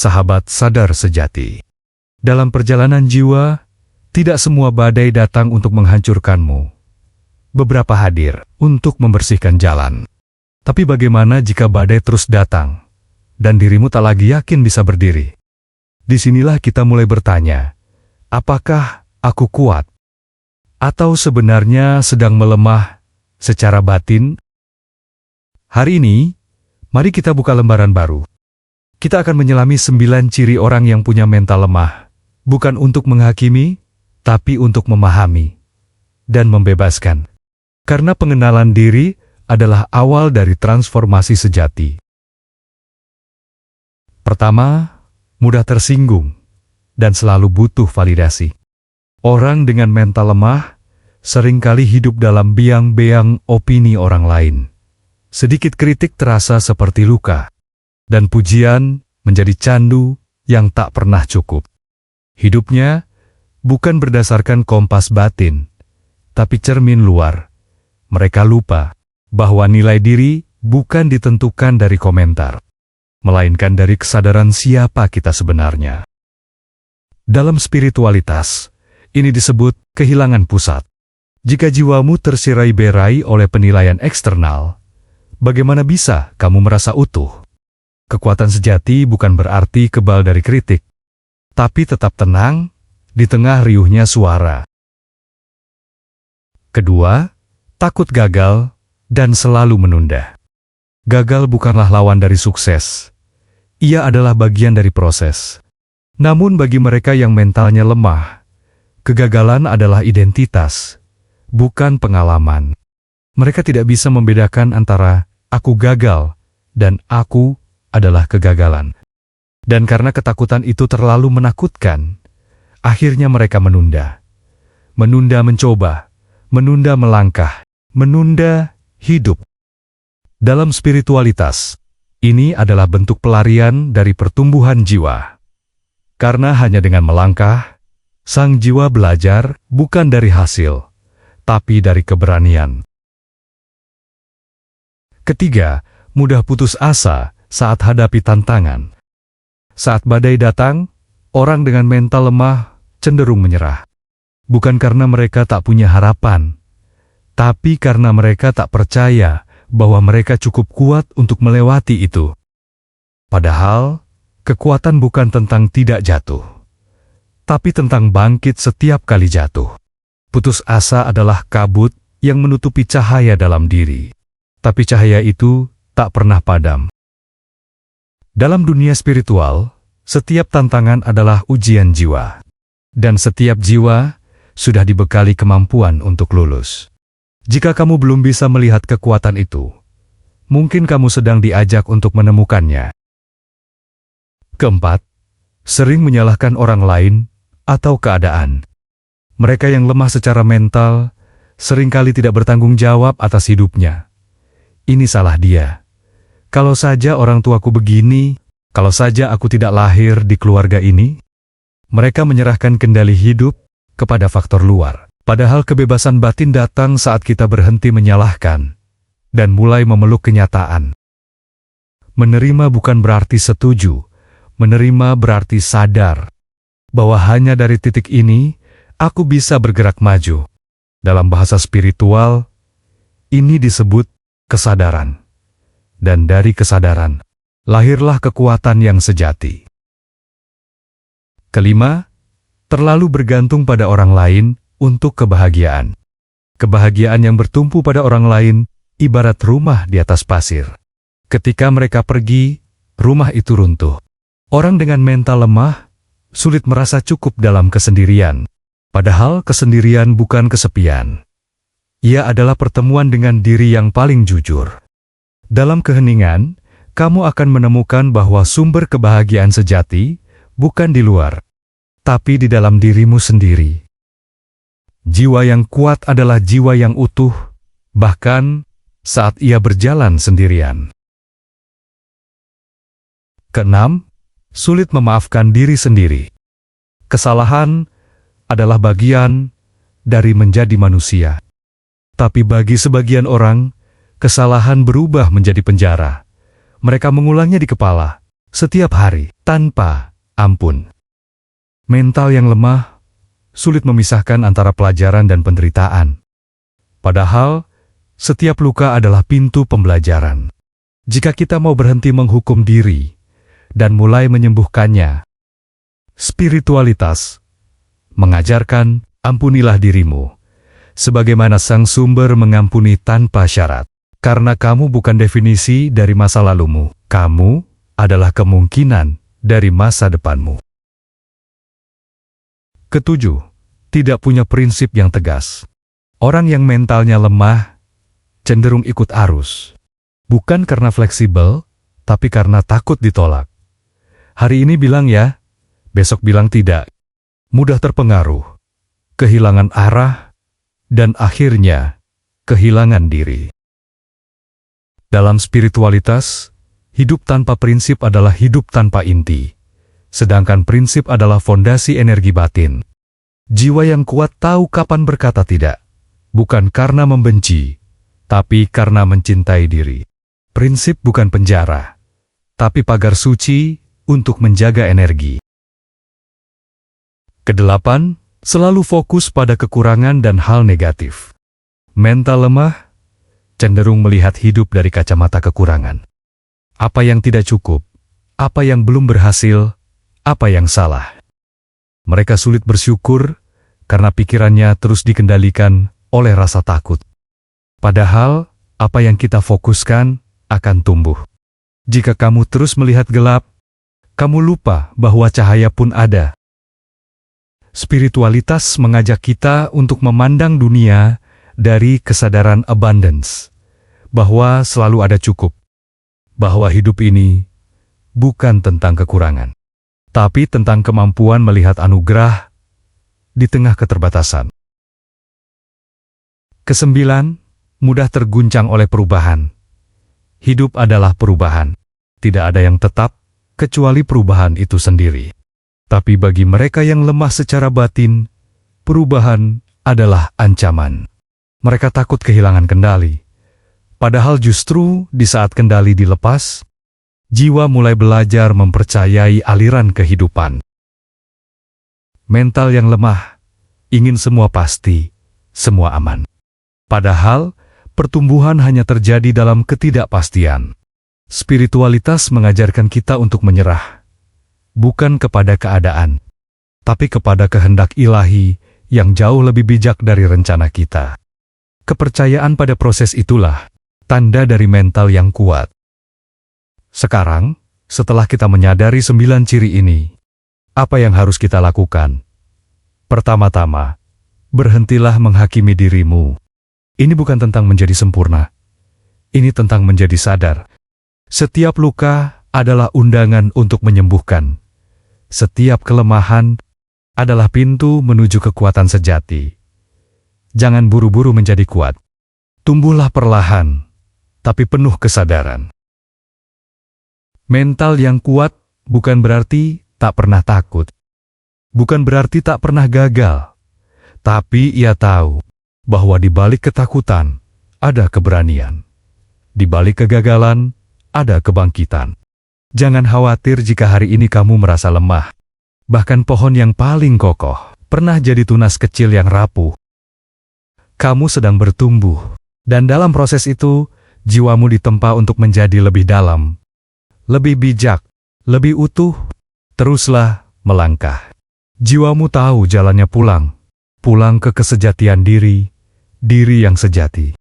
sahabat sadar sejati. Dalam perjalanan jiwa, tidak semua badai datang untuk menghancurkanmu. Beberapa hadir untuk membersihkan jalan. Tapi bagaimana jika badai terus datang, dan dirimu tak lagi yakin bisa berdiri? Disinilah kita mulai bertanya, apakah aku kuat? Atau sebenarnya sedang melemah secara batin? Hari ini, mari kita buka lembaran baru. Kita akan menyelami 9 ciri orang yang punya mental lemah, bukan untuk menghakimi, tapi untuk memahami dan membebaskan. Karena pengenalan diri adalah awal dari transformasi sejati. Pertama, mudah tersinggung dan selalu butuh validasi. Orang dengan mental lemah seringkali hidup dalam biang-biang opini orang lain. Sedikit kritik terasa seperti luka, dan pujian menjadi candu yang tak pernah cukup. Hidupnya bukan berdasarkan kompas batin, tapi cermin luar. Mereka lupa bahwa nilai diri bukan ditentukan dari komentar, melainkan dari kesadaran siapa kita sebenarnya. Dalam spiritualitas, ini disebut kehilangan pusat. Jika jiwamu tersirai-berai oleh penilaian eksternal, bagaimana bisa kamu merasa utuh? Kekuatan sejati bukan berarti kebal dari kritik, tapi tetap tenang di tengah riuhnya suara. Kedua, takut gagal dan selalu menunda. Gagal bukanlah lawan dari sukses. Ia adalah bagian dari proses. Namun bagi mereka yang mentalnya lemah, kegagalan adalah identitas, bukan pengalaman. Mereka tidak bisa membedakan antara aku gagal dan aku adalah kegagalan. Dan karena ketakutan itu terlalu menakutkan, akhirnya mereka menunda. Menunda mencoba, menunda melangkah, menunda hidup. Dalam spiritualitas, ini adalah bentuk pelarian dari pertumbuhan jiwa. Karena hanya dengan melangkah, sang jiwa belajar bukan dari hasil, tapi dari keberanian. Ketiga, mudah putus asa saat hadapi tantangan. Saat badai datang, orang dengan mental lemah cenderung menyerah. Bukan karena mereka tak punya harapan, tapi karena mereka tak percaya bahwa mereka cukup kuat untuk melewati itu. Padahal, kekuatan bukan tentang tidak jatuh, tapi tentang bangkit setiap kali jatuh. Putus asa adalah kabut yang menutupi cahaya dalam diri, tapi cahaya itu tak pernah padam. Dalam dunia spiritual, setiap tantangan adalah ujian jiwa, dan setiap jiwa sudah dibekali kemampuan untuk lulus. Jika kamu belum bisa melihat kekuatan itu, mungkin kamu sedang diajak untuk menemukannya. Keempat, sering menyalahkan orang lain atau keadaan. Mereka yang lemah secara mental seringkali tidak bertanggung jawab atas hidupnya. Ini salah dia. Kalau saja orang tuaku begini, kalau saja aku tidak lahir di keluarga ini. Mereka menyerahkan kendali hidup kepada faktor luar. Padahal kebebasan batin datang saat kita berhenti menyalahkan dan mulai memeluk kenyataan. Menerima bukan berarti setuju, menerima berarti sadar bahwa hanya dari titik ini aku bisa bergerak maju. Dalam bahasa spiritual, ini disebut kesadaran. Dan dari kesadaran, lahirlah kekuatan yang sejati. Kelima, terlalu bergantung pada orang lain untuk kebahagiaan. Kebahagiaan yang bertumpu pada orang lain ibarat rumah di atas pasir. Ketika mereka pergi, rumah itu runtuh. Orang dengan mental lemah sulit merasa cukup dalam kesendirian. Padahal kesendirian bukan kesepian. Ia adalah pertemuan dengan diri yang paling jujur. Dalam keheningan, kamu akan menemukan bahwa sumber kebahagiaan sejati bukan di luar, tapi di dalam dirimu sendiri. Jiwa yang kuat adalah jiwa yang utuh, bahkan saat ia berjalan sendirian. Keenam, sulit memaafkan diri sendiri. Kesalahan adalah bagian dari menjadi manusia. Tapi bagi sebagian orang, kesalahan berubah menjadi penjara. Mereka mengulangnya di kepala, setiap hari, tanpa ampun. Mental yang lemah sulit memisahkan antara pelajaran dan penderitaan. Padahal, setiap luka adalah pintu pembelajaran. Jika kita mau berhenti menghukum diri dan mulai menyembuhkannya, spiritualitas mengajarkan, ampunilah dirimu, sebagaimana Sang Sumber mengampuni tanpa syarat. Karena kamu bukan definisi dari masa lalumu, kamu adalah kemungkinan dari masa depanmu. Ketujuh, tidak punya prinsip yang tegas. Orang yang mentalnya lemah cenderung ikut arus. Bukan karena fleksibel, tapi karena takut ditolak. Hari ini bilang ya, besok bilang tidak. Mudah terpengaruh, kehilangan arah, dan akhirnya kehilangan diri. Dalam spiritualitas, hidup tanpa prinsip adalah hidup tanpa inti. Sedangkan prinsip adalah fondasi energi batin. Jiwa yang kuat tahu kapan berkata tidak, bukan karena membenci, tapi karena mencintai diri. Prinsip bukan penjara, tapi pagar suci untuk menjaga energi. Kedelapan, selalu fokus pada kekurangan dan hal negatif. Mental lemah cenderung melihat hidup dari kacamata kekurangan. Apa yang tidak cukup, apa yang belum berhasil, apa yang salah. Mereka sulit bersyukur karena pikirannya terus dikendalikan oleh rasa takut. Padahal, apa yang kita fokuskan akan tumbuh. Jika kamu terus melihat gelap, kamu lupa bahwa cahaya pun ada. Spiritualitas mengajak kita untuk memandang dunia dari kesadaran abundance, bahwa selalu ada cukup, bahwa hidup ini bukan tentang kekurangan, tapi tentang kemampuan melihat anugerah di tengah keterbatasan. Kesembilan, mudah terguncang oleh perubahan. Hidup adalah perubahan. Tidak ada yang tetap, kecuali perubahan itu sendiri. Tapi bagi mereka yang lemah secara batin, perubahan adalah ancaman. Mereka takut kehilangan kendali. Padahal justru di saat kendali dilepas, jiwa mulai belajar mempercayai aliran kehidupan. Mental yang lemah ingin semua pasti, semua aman. Padahal, pertumbuhan hanya terjadi dalam ketidakpastian. Spiritualitas mengajarkan kita untuk menyerah, bukan kepada keadaan, tapi kepada kehendak ilahi yang jauh lebih bijak dari rencana kita. Kepercayaan pada proses itulah tanda dari mental yang kuat. Sekarang, setelah kita menyadari 9 ciri ini, apa yang harus kita lakukan? Pertama-tama, berhentilah menghakimi dirimu. Ini bukan tentang menjadi sempurna. Ini tentang menjadi sadar. Setiap luka adalah undangan untuk menyembuhkan. Setiap kelemahan adalah pintu menuju kekuatan sejati. Jangan buru-buru menjadi kuat. Tumbuhlah perlahan, tapi penuh kesadaran. Mental yang kuat bukan berarti tak pernah takut. Bukan berarti tak pernah gagal. Tapi ia tahu bahwa di balik ketakutan ada keberanian. Di balik kegagalan ada kebangkitan. Jangan khawatir jika hari ini kamu merasa lemah. Bahkan pohon yang paling kokoh pernah jadi tunas kecil yang rapuh. Kamu sedang bertumbuh, dan dalam proses itu, jiwamu ditempa untuk menjadi lebih dalam, lebih bijak, lebih utuh. Teruslah melangkah. Jiwamu tahu jalannya pulang ke kesejatian diri yang sejati.